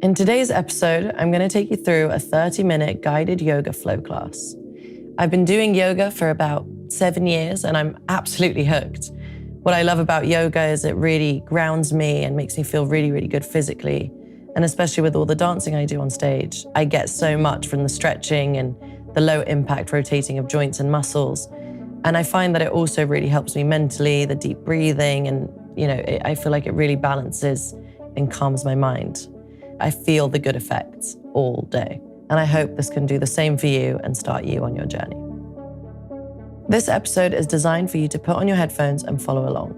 In today's episode, I'm going to take you through a 30-minute guided yoga flow class. I've been doing yoga for about 7 years and I'm absolutely hooked. What I love about yoga is it really grounds me and makes me feel really, really good physically. And especially with all the dancing I do on stage, I get so much from the stretching and the low impact rotating of joints and muscles. And I find that it also really helps me mentally, the deep breathing, and I feel like it really balances and calms my mind. I feel the good effects all day. And I hope this can do the same for you and start you on your journey. This episode is designed for you to put on your headphones and follow along.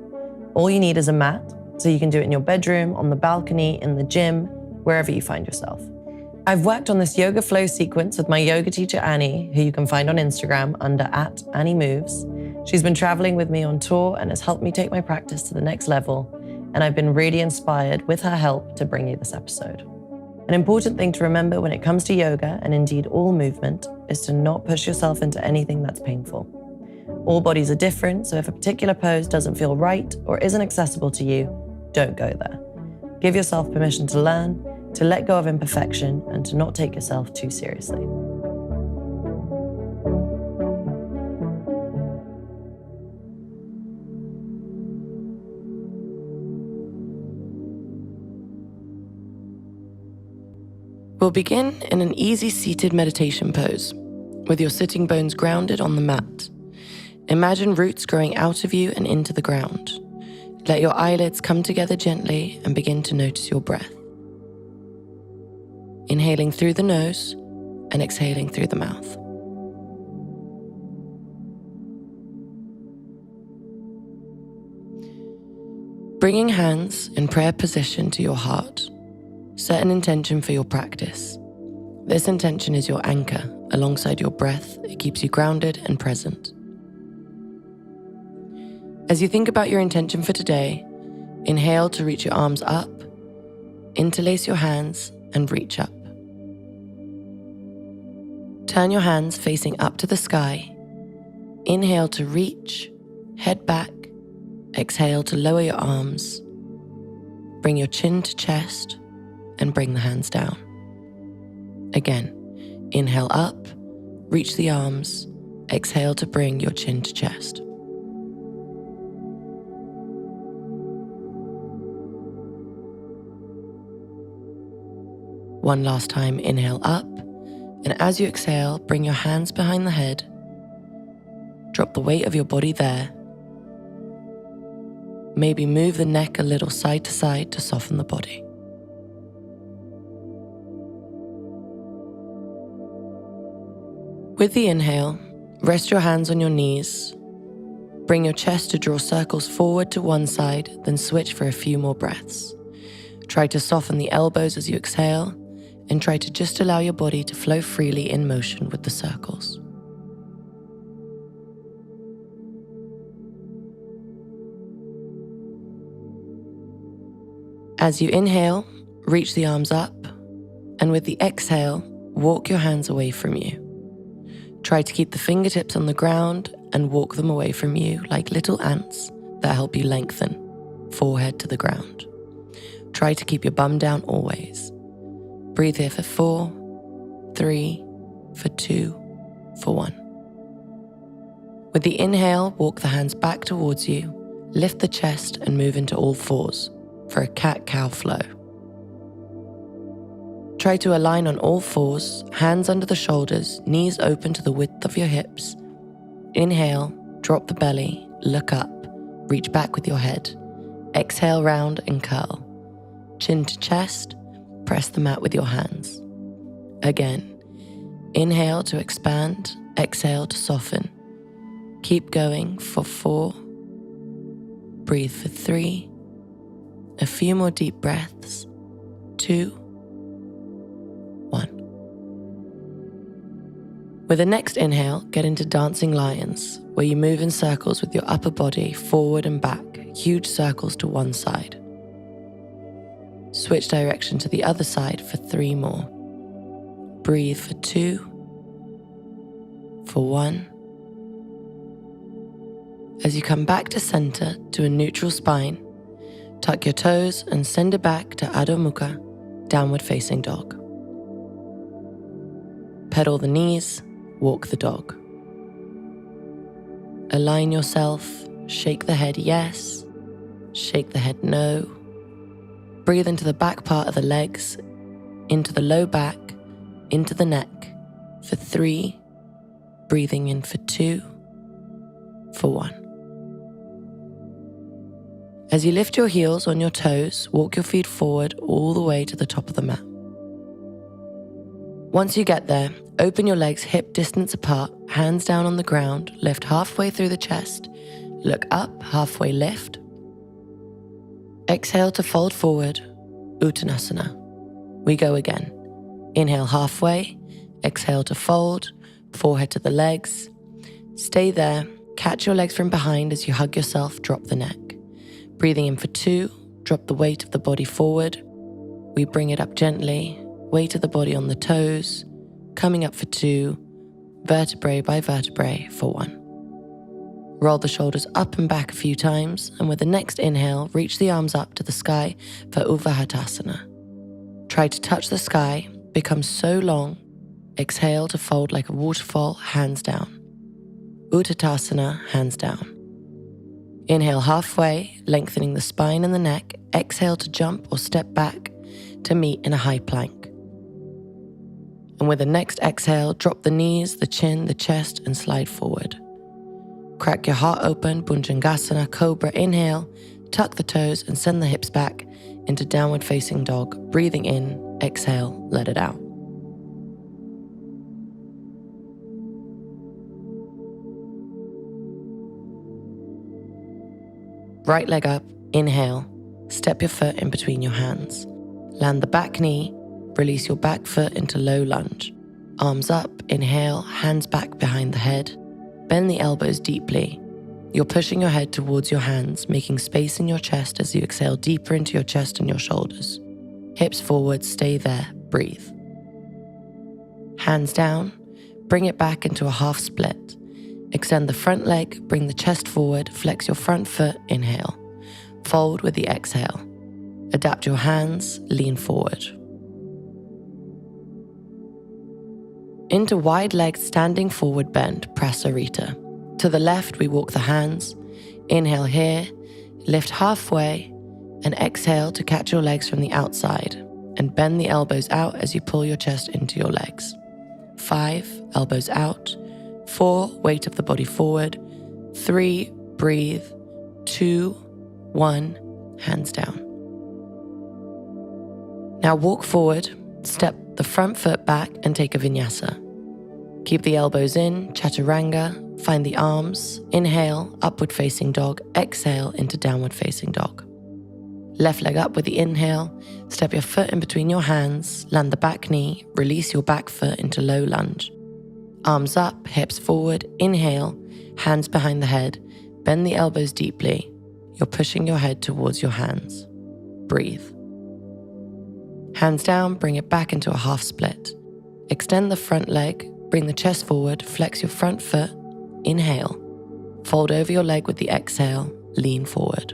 All you need is a mat, so you can do it in your bedroom, on the balcony, in the gym, wherever you find yourself. I've worked on this yoga flow sequence with my yoga teacher, Annie, who you can find on Instagram under @AnnieMoves. She's been traveling with me on tour and has helped me take my practice to the next level. And I've been really inspired with her help to bring you this episode. An important thing to remember when it comes to yoga, and indeed all movement, is to not push yourself into anything that's painful. All bodies are different, so if a particular pose doesn't feel right or isn't accessible to you, don't go there. Give yourself permission to learn, to let go of imperfection, and to not take yourself too seriously. We'll begin in an easy seated meditation pose, with your sitting bones grounded on the mat. Imagine roots growing out of you and into the ground. Let your eyelids come together gently and begin to notice your breath. Inhaling through the nose and exhaling through the mouth. Bringing hands in prayer position to your heart, set an intention for your practice. This intention is your anchor. Alongside your breath, it keeps you grounded and present. As you think about your intention for today, inhale to reach your arms up, interlace your hands and reach up. Turn your hands facing up to the sky. Inhale to reach, head back, exhale to lower your arms. Bring your chin to chest and bring the hands down. Again, inhale up, reach the arms, exhale to bring your chin to chest. One last time, inhale up, and as you exhale, bring your hands behind the head. Drop the weight of your body there. Maybe move the neck a little side to side to soften the body. With the inhale, rest your hands on your knees. Bring your chest to draw circles forward to one side, then switch for a few more breaths. Try to soften the elbows as you exhale, and try to just allow your body to flow freely in motion with the circles. As you inhale, reach the arms up, and with the exhale, walk your hands away from you. Try to keep the fingertips on the ground and walk them away from you like little ants that help you lengthen, forehead to the ground. Try to keep your bum down always. Breathe here for 4, 3, for 2, for 1. With the inhale, walk the hands back towards you, lift the chest and move into all fours for a cat-cow flow. Try to align on all fours, hands under the shoulders, knees open to the width of your hips. Inhale, drop the belly, look up, reach back with your head. Exhale, round and curl. Chin to chest, press the mat with your hands. Again, inhale to expand, exhale to soften. Keep going for 4. Breathe for 3. A few more deep breaths. 2, 1. With the next inhale, get into dancing lions, where you move in circles with your upper body forward and back, huge circles to one side. Switch direction to the other side for 3 more. Breathe for 2, for 1. As you come back to center to a neutral spine, tuck your toes and send it back to Adho Mukha, downward facing dog. Pedal the knees, walk the dog. Align yourself, shake the head yes, shake the head no. Breathe into the back part of the legs, into the low back, into the neck for 3, breathing in for 2, for 1. As you lift your heels on your toes, walk your feet forward all the way to the top of the mat. Once you get there, open your legs hip distance apart, hands down on the ground, lift halfway through the chest, look up, halfway lift. Exhale to fold forward, Uttanasana. We go again. Inhale halfway, exhale to fold, forehead to the legs. Stay there, catch your legs from behind as you hug yourself, drop the neck. Breathing in for 2, drop the weight of the body forward. We bring it up gently, weight of the body on the toes, coming up for 2, vertebrae by vertebrae for 1. Roll the shoulders up and back a few times, and with the next inhale, reach the arms up to the sky for Uvvahatasana. Try to touch the sky, become so long, exhale to fold like a waterfall, hands down. Uttanasana, hands down. Inhale halfway, lengthening the spine and the neck. Exhale to jump or step back to meet in a high plank. And with the next exhale, drop the knees, the chin, the chest, and slide forward. Crack your heart open, Bhujangasana, Cobra. Inhale, tuck the toes and send the hips back into downward facing dog. Breathing in, exhale, let it out. Right leg up, inhale, step your foot in between your hands. Land the back knee, release your back foot into low lunge. Arms up, inhale, hands back behind the head. Bend the elbows deeply. You're pushing your head towards your hands, making space in your chest as you exhale deeper into your chest and your shoulders. Hips forward, stay there, breathe. Hands down, bring it back into a half split. Extend the front leg, bring the chest forward, flex your front foot, inhale. Fold with the exhale. Adapt your hands, lean forward. Into wide-legged standing forward bend, Prasarita. To the left, we walk the hands. Inhale here, lift halfway, and exhale to catch your legs from the outside and bend the elbows out as you pull your chest into your legs. 5, elbows out. 4, weight of the body forward. 3, breathe. 2, 1, hands down. Now walk forward, step the front foot back and take a vinyasa. Keep the elbows in, chaturanga, find the arms. Inhale, upward facing dog. Exhale into downward facing dog. Left leg up with the inhale, step your foot in between your hands, land the back knee, release your back foot into low lunge. Arms up, hips forward, inhale, hands behind the head, bend the elbows deeply. You're pushing your head towards your hands. Breathe. Hands down, bring it back into a half split. Extend the front leg, bring the chest forward, flex your front foot, inhale. Fold over your leg with the exhale, lean forward.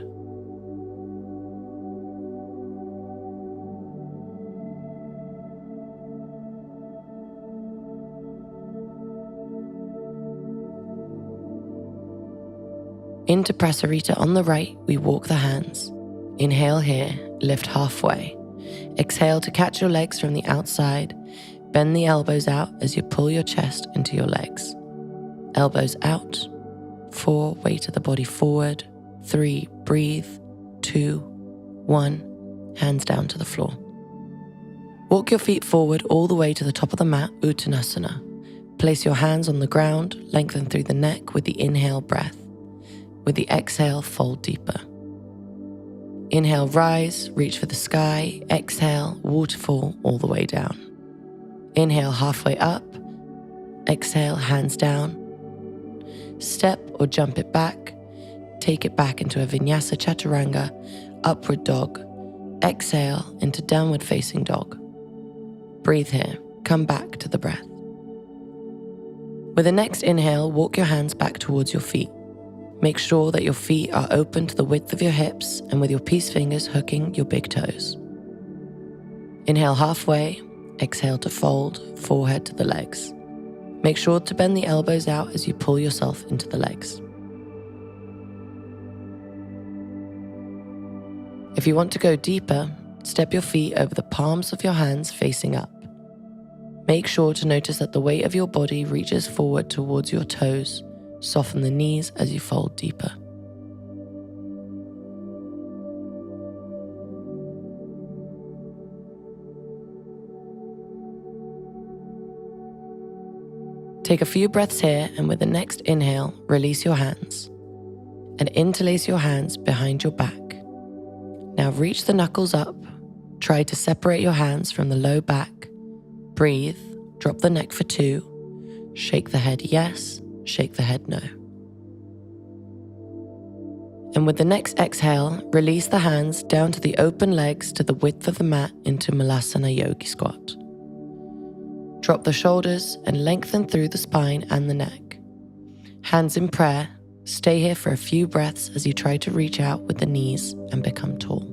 Into Prasarita on the right, we walk the hands. Inhale here, lift halfway. Exhale to catch your legs from the outside. Bend the elbows out as you pull your chest into your legs. Elbows out. 4, weight of the body forward. 3, breathe. 2, 1, hands down to the floor. Walk your feet forward all the way to the top of the mat, Uttanasana. Place your hands on the ground, lengthen through the neck with the inhale breath. With the exhale, fold deeper. Inhale, rise, reach for the sky. Exhale, waterfall all the way down. Inhale, halfway up. Exhale, hands down. Step or jump it back. Take it back into a vinyasa chaturanga, upward dog. Exhale into downward facing dog. Breathe here, come back to the breath. With the next inhale, walk your hands back towards your feet. Make sure that your feet are open to the width of your hips and with your peace fingers hooking your big toes. Inhale halfway, exhale to fold, forehead to the legs. Make sure to bend the elbows out as you pull yourself into the legs. If you want to go deeper, step your feet over the palms of your hands facing up. Make sure to notice that the weight of your body reaches forward towards your toes. Soften the knees as you fold deeper. Take a few breaths here, and with the next inhale, release your hands and interlace your hands behind your back. Now reach the knuckles up. Try to separate your hands from the low back. Breathe, drop the neck for 2. Shake the head yes, shake the head no. And with the next exhale, release the hands down to the open legs to the width of the mat into Malasana Yogi Squat. Drop the shoulders and lengthen through the spine and the neck. Hands in prayer, stay here for a few breaths as you try to reach out with the knees and become tall.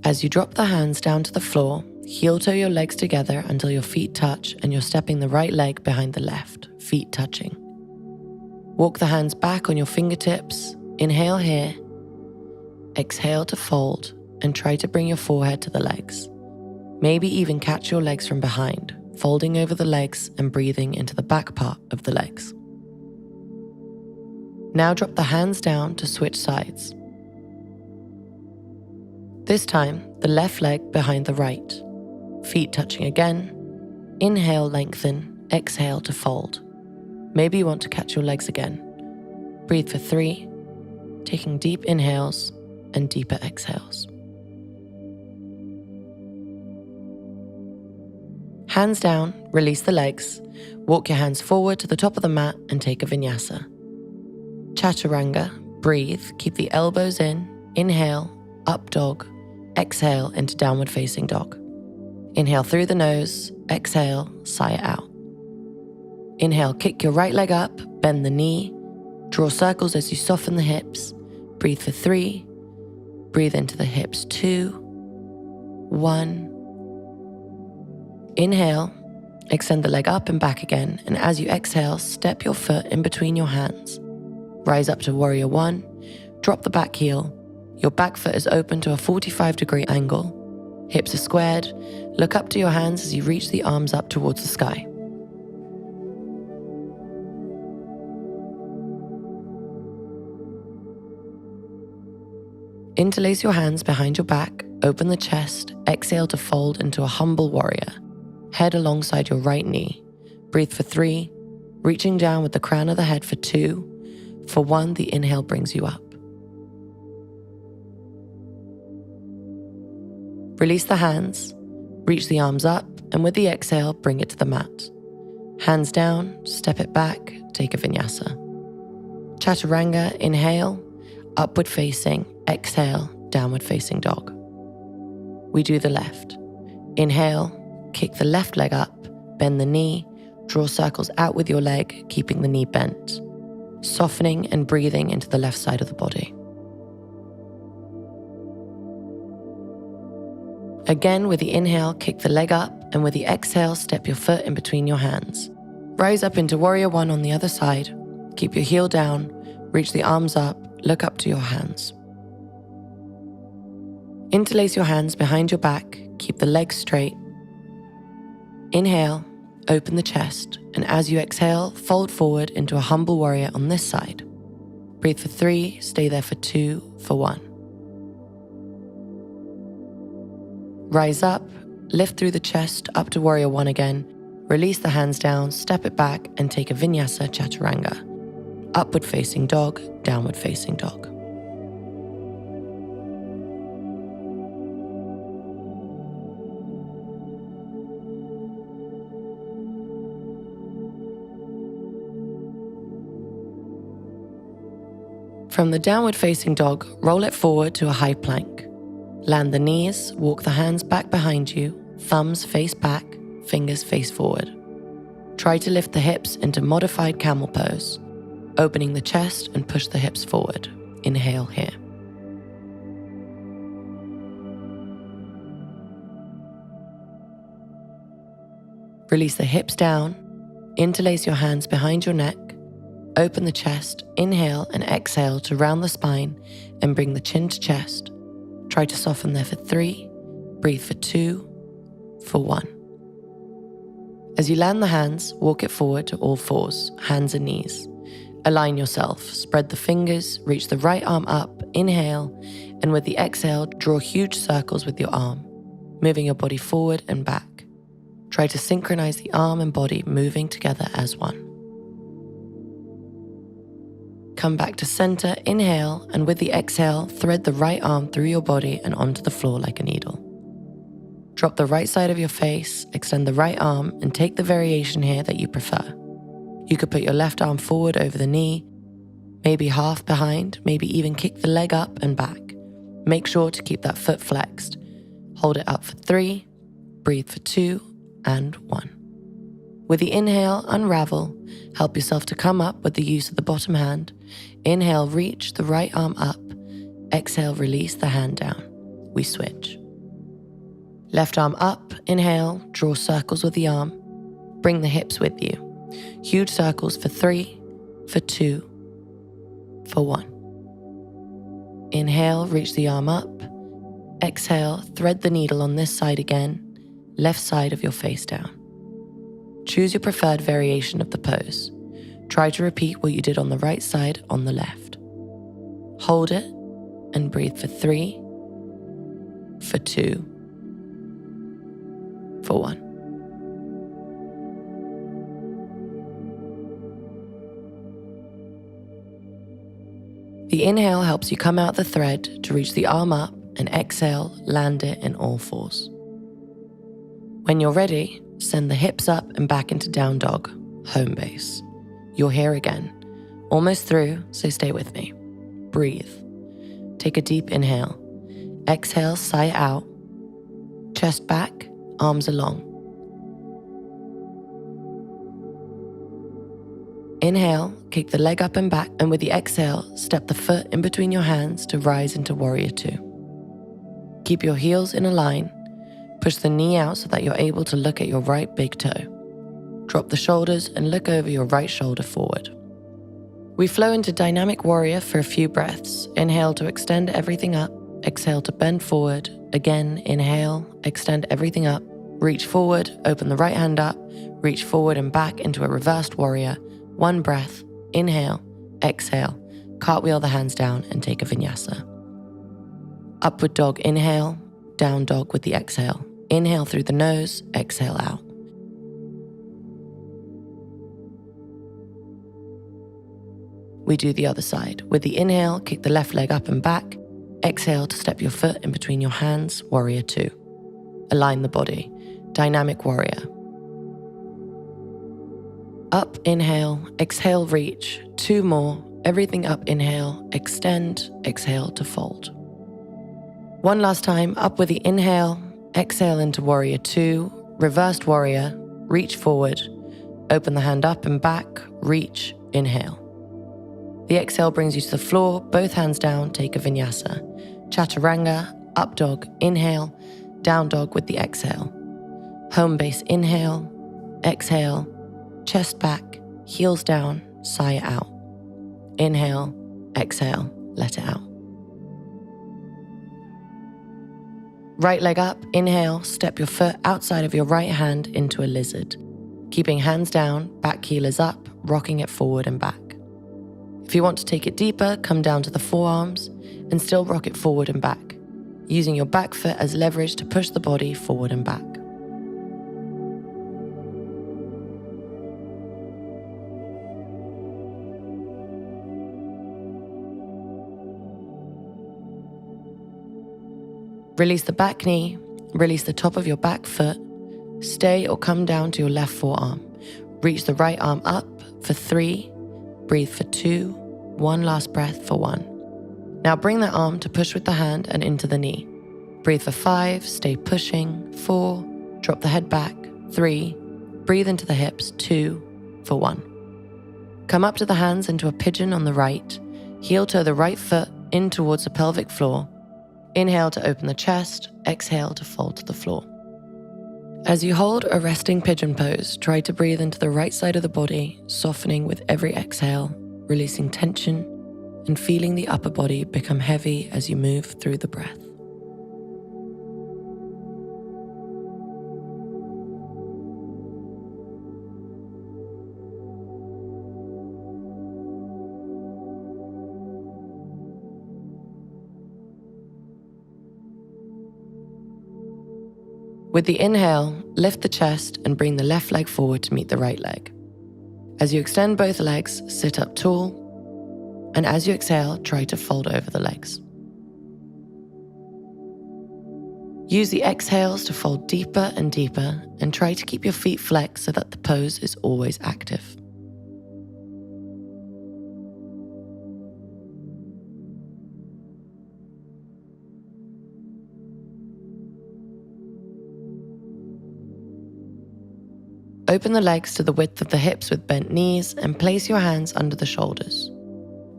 As you drop the hands down to the floor, heel-toe your legs together until your feet touch and you're stepping the right leg behind the left, feet touching. Walk the hands back on your fingertips. Inhale here. Exhale to fold and try to bring your forehead to the legs. Maybe even catch your legs from behind, folding over the legs and breathing into the back part of the legs. Now drop the hands down to switch sides. This time, the left leg behind the right. Feet touching again. Inhale, lengthen. Exhale to fold. Maybe you want to catch your legs again. Breathe for 3, taking deep inhales and deeper exhales. Hands down, release the legs. Walk your hands forward to the top of the mat and take a vinyasa. Chaturanga, breathe, keep the elbows in. Inhale, up dog. Exhale into downward facing dog. Inhale through the nose. Exhale, sigh it out. Inhale, kick your right leg up, bend the knee. Draw circles as you soften the hips. Breathe for 3. Breathe into the hips 2, 1. Inhale, extend the leg up and back again. And as you exhale, step your foot in between your hands. Rise up to warrior 1. Drop the back heel. Your back foot is open to a 45-degree angle. Hips are squared. Look up to your hands as you reach the arms up towards the sky. Interlace your hands behind your back, open the chest, exhale to fold into a humble warrior. Head alongside your right knee. Breathe for 3, reaching down with the crown of the head for 2. For 1, the inhale brings you up. Release the hands, reach the arms up, and with the exhale, bring it to the mat. Hands down, step it back, take a vinyasa. Chaturanga, inhale, upward facing, exhale, downward facing dog. We do the left. Inhale, kick the left leg up, bend the knee, draw circles out with your leg, keeping the knee bent, softening and breathing into the left side of the body. Again, with the inhale, kick the leg up, and with the exhale, step your foot in between your hands. Rise up into warrior 1 on the other side. Keep your heel down, reach the arms up, look up to your hands. Interlace your hands behind your back, keep the legs straight. Inhale, open the chest, and as you exhale, fold forward into a humble warrior on this side. Breathe for 3, stay there for 2, for 1. Rise up, lift through the chest up to warrior 1 again, release the hands down, step it back, and take a vinyasa chaturanga. Upward facing dog, downward facing dog. From the downward facing dog, roll it forward to a high plank. Land the knees, walk the hands back behind you, thumbs face back, fingers face forward. Try to lift the hips into modified camel pose, opening the chest and push the hips forward. Inhale here. Release the hips down, interlace your hands behind your neck, open the chest, inhale and exhale to round the spine and bring the chin to chest. Try to soften there for 3, breathe for 2, for 1. As you land the hands, walk it forward to all fours, hands and knees. Align yourself, spread the fingers, reach the right arm up, inhale, and with the exhale, draw huge circles with your arm, moving your body forward and back. Try to synchronize the arm and body moving together as one. Come back to center, inhale, and with the exhale, thread the right arm through your body and onto the floor like a needle. Drop the right side of your face, extend the right arm, and take the variation here that you prefer. You could put your left arm forward over the knee, maybe half behind, maybe even kick the leg up and back. Make sure to keep that foot flexed. Hold it up for 3, breathe for 2, and 1. With the inhale, unravel, help yourself to come up with the use of the bottom hand. Inhale, reach the right arm up. Exhale, release the hand down. We switch. Left arm up, inhale, draw circles with the arm. Bring the hips with you. Huge circles for 3, for 2, for 1. Inhale, reach the arm up. Exhale, thread the needle on this side again, left side of your face down. Choose your preferred variation of the pose. Try to repeat what you did on the right side on the left. Hold it and breathe for 3, for 2, for 1. The inhale helps you come out the thread to reach the arm up, and exhale, land it in all fours. When you're ready, send the hips up and back into down dog, home base. You're here again, almost through, so stay with me. Breathe. Take a deep inhale. Exhale, sigh it out. Chest back, arms along. Inhale, kick the leg up and back, and with the exhale, step the foot in between your hands to rise into warrior 2. Keep your heels in a line. Push the knee out so that you're able to look at your right big toe. Drop the shoulders and look over your right shoulder forward. We flow into dynamic warrior for a few breaths. Inhale to extend everything up. Exhale to bend forward. Again, inhale, extend everything up. Reach forward, open the right hand up. Reach forward and back into a reversed warrior. 1 breath. Inhale, exhale. Cartwheel the hands down and take a vinyasa. Upward dog, inhale. Down dog with the exhale. Inhale through the nose, exhale out. We do the other side. With the inhale, kick the left leg up and back. Exhale to step your foot in between your hands, warrior 2. Align the body, dynamic warrior. Up, inhale, exhale, reach. 2 more, everything up, inhale, extend, exhale to fold. 1 last time, up with the inhale, exhale into warrior 2, reversed warrior, reach forward, open the hand up and back, reach, inhale. The exhale brings you to the floor, both hands down, take a vinyasa. Chaturanga, up dog, inhale, down dog with the exhale. Home base, inhale, exhale, chest back, heels down, sigh it out. Inhale, exhale, let it out. Right leg up, inhale, step your foot outside of your right hand into a lizard. Keeping hands down, back heel is up, rocking it forward and back. If you want to take it deeper, come down to the forearms and still rock it forward and back, using your back foot as leverage to push the body forward and back. Release the back knee, release the top of your back foot, stay or come down to your left forearm. Reach the right arm up for 3, breathe for 2, 1 last breath for 1. Now bring that arm to push with the hand and into the knee. Breathe for 5, stay pushing, 4, drop the head back, 3, breathe into the hips, 2 for 1. Come up to the hands into a pigeon on the right, heel toe the right foot in towards the pelvic floor. Inhale to open the chest, exhale to fold to the floor. As you hold a resting pigeon pose, try to breathe into the right side of the body, softening with every exhale, releasing tension and feeling the upper body become heavy as you move through the breath. With the inhale, lift the chest and bring the left leg forward to meet the right leg. As you extend both legs, sit up tall, and as you exhale, try to fold over the legs. Use the exhales to fold deeper and deeper, and try to keep your feet flexed so that the pose is always active. Open the legs to the width of the hips with bent knees and place your hands under the shoulders.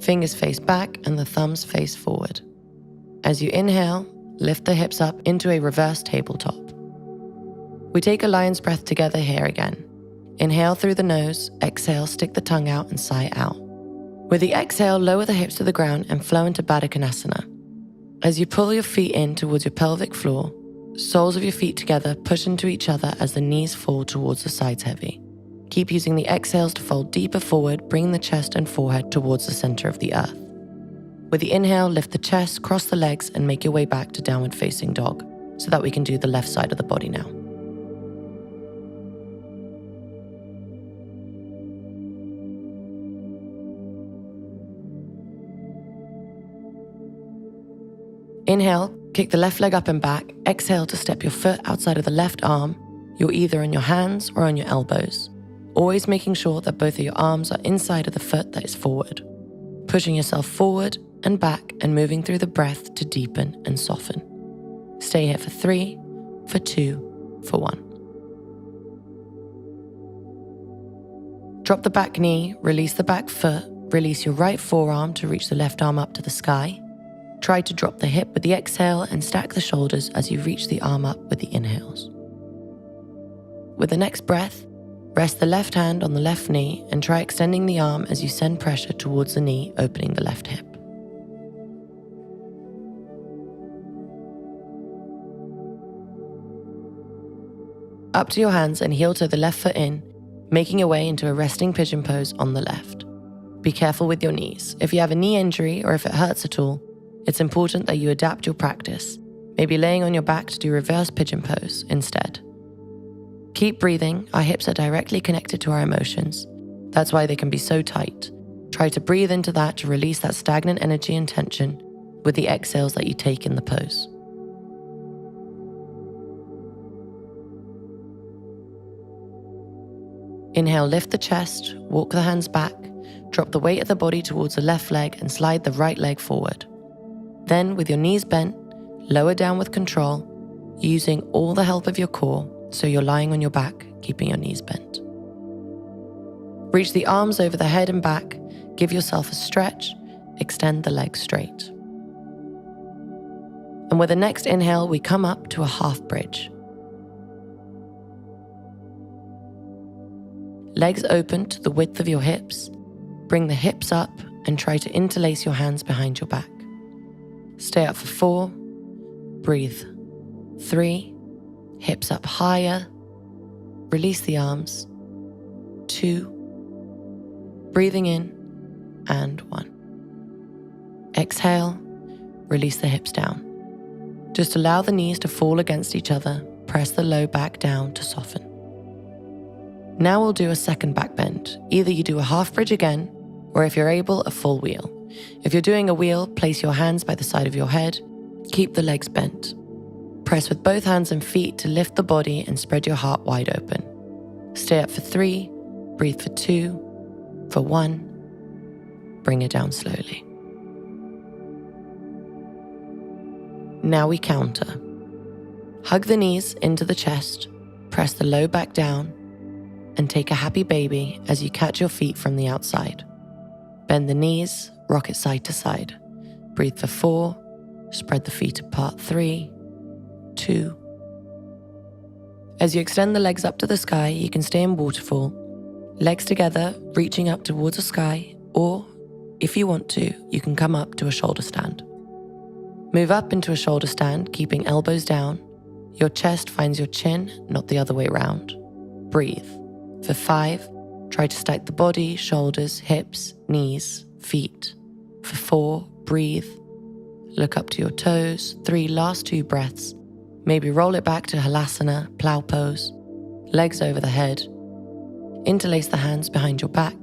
Fingers face back and the thumbs face forward. As you inhale, lift the hips up into a reverse tabletop. We take a lion's breath together here again. Inhale through the nose, exhale, stick the tongue out and sigh out. With the exhale, lower the hips to the ground and flow into Baddha Konasana. As you pull your feet in towards your pelvic floor, soles of your feet together push into each other as the knees fall towards the sides heavy. Keep using the exhales to fold deeper forward, bringing the chest and forehead towards the center of the earth. With the inhale, lift the chest, cross the legs, and make your way back to downward facing dog so that we can do the left side of the body now. Inhale, kick the left leg up and back. Exhale to step your foot outside of the left arm. You're either on your hands or on your elbows, always making sure that both of your arms are inside of the foot that is forward. Pushing yourself forward and back and moving through the breath to deepen and soften. Stay here for 3, for 2, for 1. Drop the back knee, release the back foot, release your right forearm to reach the left arm up to the sky. Try to drop the hip with the exhale and stack the shoulders as you reach the arm up with the inhales. With the next breath, rest the left hand on the left knee and try extending the arm as you send pressure towards the knee, opening the left hip. Up to your hands and heel toe the left foot in, making your way into a resting pigeon pose on the left. Be careful with your knees. If you have a knee injury or if it hurts at all, it's important that you adapt your practice, maybe laying on your back to do reverse pigeon pose instead. Keep breathing. Our hips are directly connected to our emotions. That's why they can be so tight. Try to breathe into that to release that stagnant energy and tension with the exhales that you take in the pose. Inhale, lift the chest, walk the hands back, drop the weight of the body towards the left leg and slide the right leg forward. Then, with your knees bent, lower down with control, using all the help of your core so you're lying on your back, keeping your knees bent. Reach the arms over the head and back, give yourself a stretch, extend the legs straight. And with the next inhale, we come up to a half bridge. Legs open to the width of your hips, bring the hips up and try to interlace your hands behind your back. Stay up for 4, breathe. 3, hips up higher, release the arms. 2, breathing in, and 1. Exhale, release the hips down. Just allow the knees to fall against each other, press the low back down to soften. Now we'll do a second back bend. Either you do a half bridge again, or if you're able, a full wheel. If you're doing a wheel, place your hands by the side of your head. Keep the legs bent. Press with both hands and feet to lift the body and spread your heart wide open. Stay up for 3, breathe for 2, for 1. Bring it down slowly. Now we counter. Hug the knees into the chest, press the low back down, and take a happy baby as you catch your feet from the outside. Bend the knees, rock it side to side. Breathe for 4, spread the feet apart 3, 2. As you extend the legs up to the sky, you can stay in waterfall, legs together, reaching up towards the sky, or if you want to, you can come up to a shoulder stand. Move up into a shoulder stand, keeping elbows down. Your chest finds your chin, not the other way around. Breathe. For 5, try to stack the body, shoulders, hips, knees, feet. For 4, breathe. Look up to your toes. 3, last 2 breaths. Maybe roll it back to Halasana, plow pose. Legs over the head. Interlace the hands behind your back.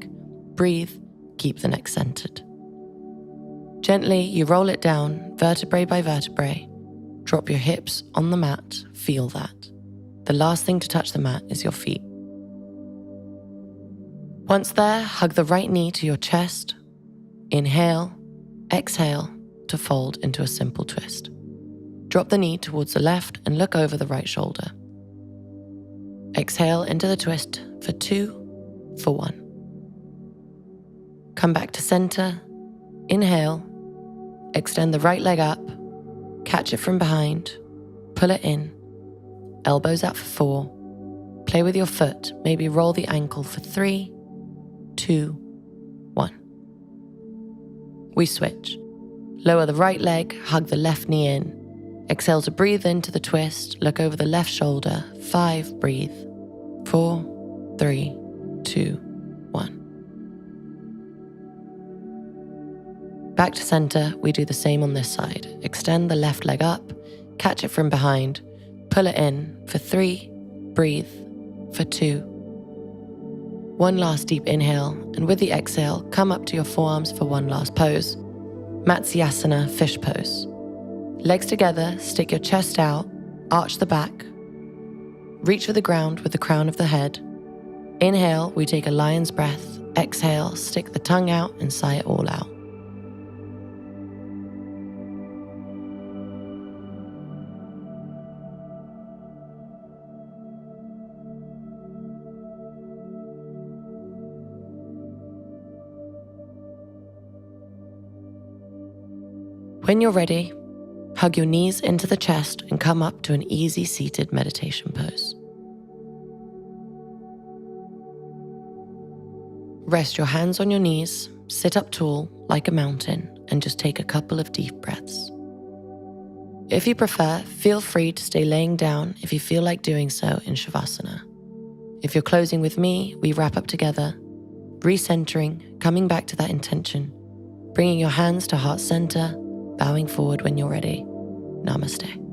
Breathe. Keep the neck centered. Gently, you roll it down, vertebrae by vertebrae. Drop your hips on the mat, feel that. The last thing to touch the mat is your feet. Once there, hug the right knee to your chest. Inhale, exhale to fold into a simple twist. Drop the knee towards the left and look over the right shoulder. Exhale into the twist for 2, for 1. Come back to center. Inhale, extend the right leg up, catch it from behind, pull it in, elbows out for 4, play with your foot, maybe roll the ankle for 3, 2, 1. We switch. Lower the right leg, hug the left knee in, exhale to breathe into the twist, look over the left shoulder, 5, breathe, 4, 3, 2, 1. Back to center, we do the same on this side. Extend the left leg up, catch it from behind, pull it in for 3, breathe, for 2. 1 last deep inhale, and with the exhale, come up to your forearms for 1 last pose. Matsyasana, fish pose. Legs together, stick your chest out, arch the back. Reach for the ground with the crown of the head. Inhale, we take a lion's breath. Exhale, stick the tongue out and sigh it all out. When you're ready, hug your knees into the chest and come up to an easy seated meditation pose. Rest your hands on your knees, sit up tall like a mountain, and just take a couple of deep breaths. If you prefer, feel free to stay laying down if you feel like doing so in Shavasana. If you're closing with me, we wrap up together, recentering, coming back to that intention, bringing your hands to heart center, bowing forward when you're ready. Namaste.